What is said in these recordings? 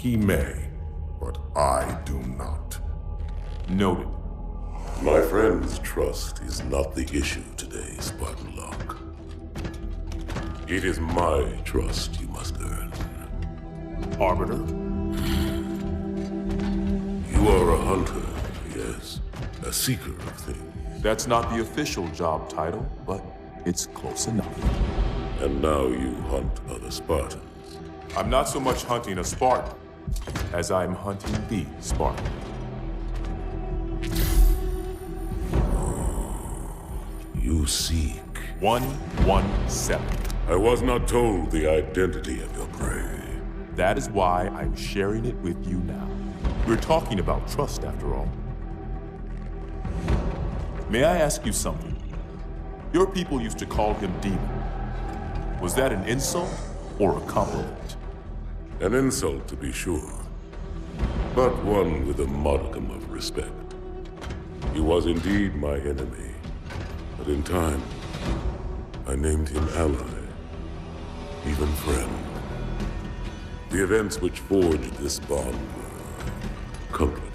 He may, but I do not. Noted. My friend's trust is not the issue today, Spartan Locke. It is my trust you must earn. Arbiter? You are a hunter, yes. A seeker of things. That's not the official job title, but it's close enough. And now you hunt other Spartans. I'm not so much hunting a Spartan, as I'm hunting the Spartan. You seek. 117. I was not told the identity of your prey. That is why I'm sharing it with you now. We're talking about trust, after all. May I ask you something? Your people used to call him Demon. Was that an insult or a compliment? An insult, to be sure, but one with a modicum of respect. He was indeed my enemy, but in time, I named him ally, even friend. The events which forged this bond were complicated.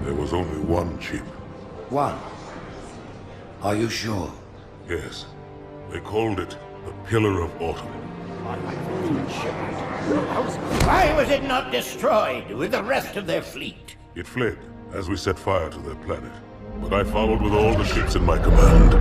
There was only one chip. One? Are you sure? Yes. They called it the Pillar of Autumn. Why was it not destroyed with the rest of their fleet? It fled as we set fire to their planet. But I followed with all the ships in my command.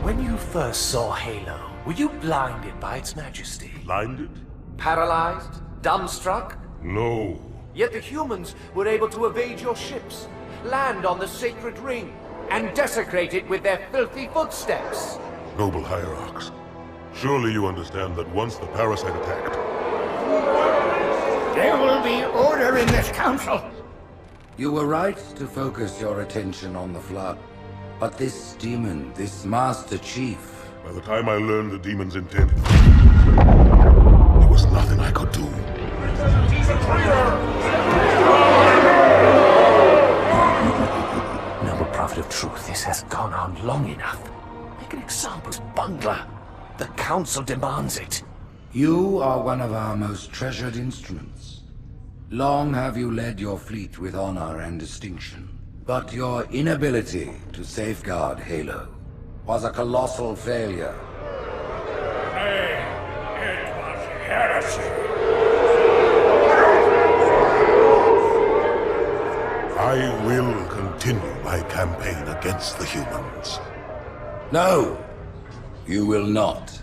When you first saw Halo, were you blinded by its majesty? Blinded? Paralyzed? Dumbstruck? No. Yet the humans were able to evade your ships, land on the sacred ring, and desecrate it with their filthy footsteps. Noble hierarchs, surely you understand that once the parasite attacked... There will be order in this council. You were right to focus your attention on the Flood. But this demon, this Master Chief... By the time I learned the demon's intent, there was nothing I could do. He's a traitor! Noble prophet of truth, this has gone on long enough. Make an example, bungler. The council demands it. You are one of our most treasured instruments. Long have you led your fleet with honor and distinction. But your inability to safeguard Halo was a colossal failure. Hey, it was heresy. I will continue my campaign against the humans. No, you will not.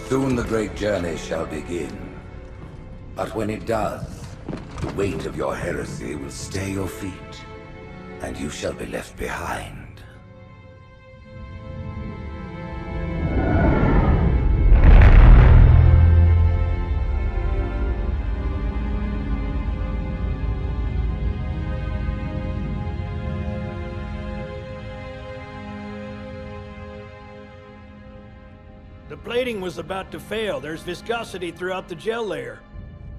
Soon the great journey shall begin. But when it does, the weight of your heresy will stay your feet, and you shall be left behind. The plating was about to fail. There's viscosity throughout the gel layer.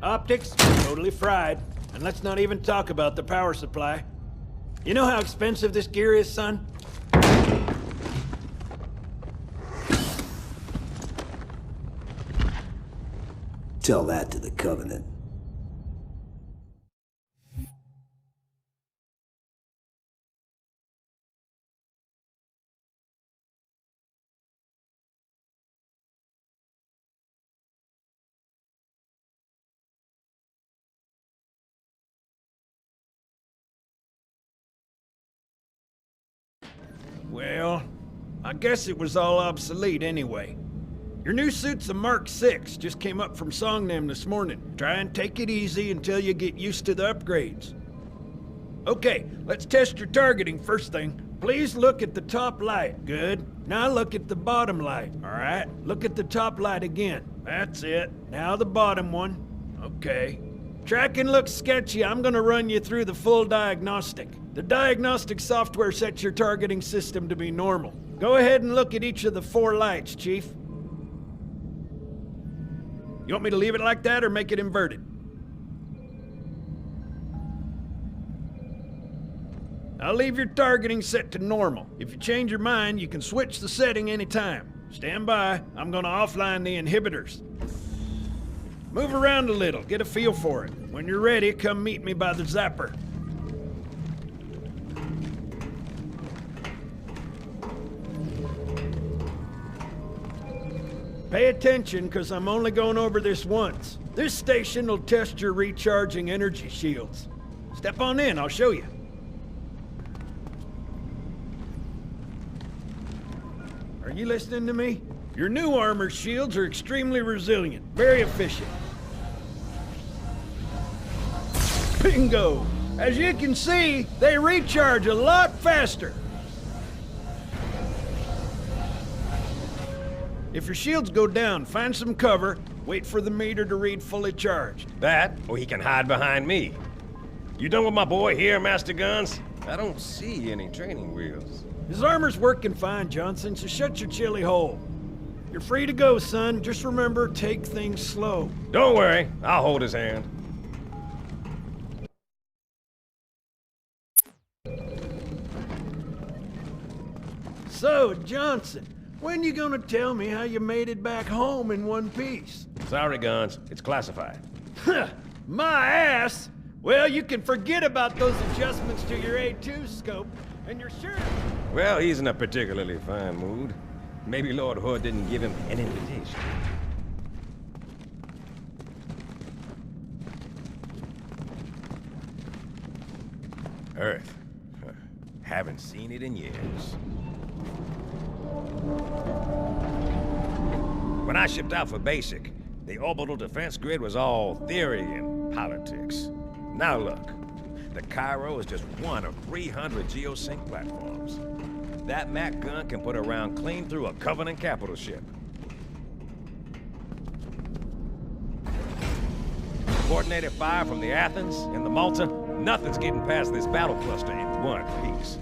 Optics, totally fried. And let's not even talk about the power supply. You know how expensive this gear is, son? Tell that to the Covenant. Well, I guess it was all obsolete anyway. Your new suit's a Mark 6, just came up from Songnam this morning. Try and take it easy until you get used to the upgrades. Okay, let's test your targeting first thing. Please look at the top light. Good. Now look at the bottom light. All right? Look at the top light again. That's it. Now the bottom one. Okay. Tracking looks sketchy. I'm gonna run you through the full diagnostic. The diagnostic software sets your targeting system to be normal. Go ahead and look at each of the 4 lights, Chief. You want me to leave it like that or make it inverted? I'll leave your targeting set to normal. If you change your mind, you can switch the setting anytime. Stand by. I'm gonna offline the inhibitors. Move around a little, get a feel for it. When you're ready, come meet me by the zapper. Pay attention, because I'm only going over this once. This station will test your recharging energy shields. Step on in, I'll show you. Are you listening to me? Your new armor shields are extremely resilient, very efficient. Bingo! As you can see, they recharge a lot faster. If your shields go down, find some cover, wait for the meter to read fully charged. That, or he can hide behind me. You done with my boy here, Master Guns? I don't see any training wheels. His armor's working fine, Johnson, so shut your chilly hole. You're free to go, son. Just remember, take things slow. Don't worry, I'll hold his hand. So, Johnson, when you gonna tell me how you made it back home in one piece? Sorry, Guns, it's classified. My ass! Well, you can forget about those adjustments to your A2 scope, and you're sure... Well, he's in a particularly fine mood. Maybe Lord Hood didn't give him an invitation. Earth. Haven't seen it in years. When I shipped out for basic, the orbital defense grid was all theory and politics. Now look, the Cairo is just one of 300 geosync platforms. That Mac gun can put a round clean through a Covenant capital ship. Coordinated fire from the Athens and the Malta, nothing's getting past this battle cluster in one piece.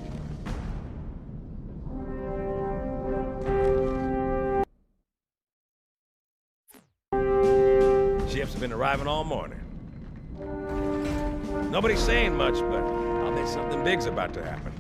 Ships have been arriving all morning. Nobody's saying much, but I'll bet something big's about to happen.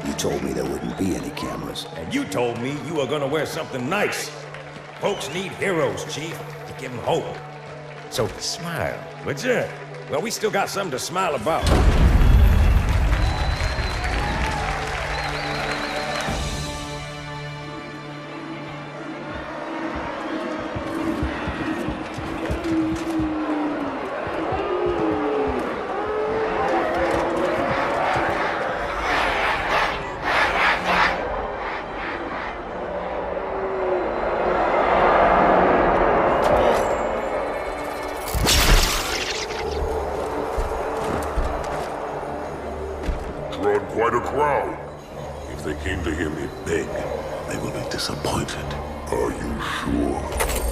You told me there wouldn't be any cameras. And you told me you were gonna wear something nice. Folks need heroes, Chief, to give them hope. So smile, would you? Well, we still got something to smile about. Drawn quite a crowd. If they came to hear me beg, they will be disappointed. Are you sure?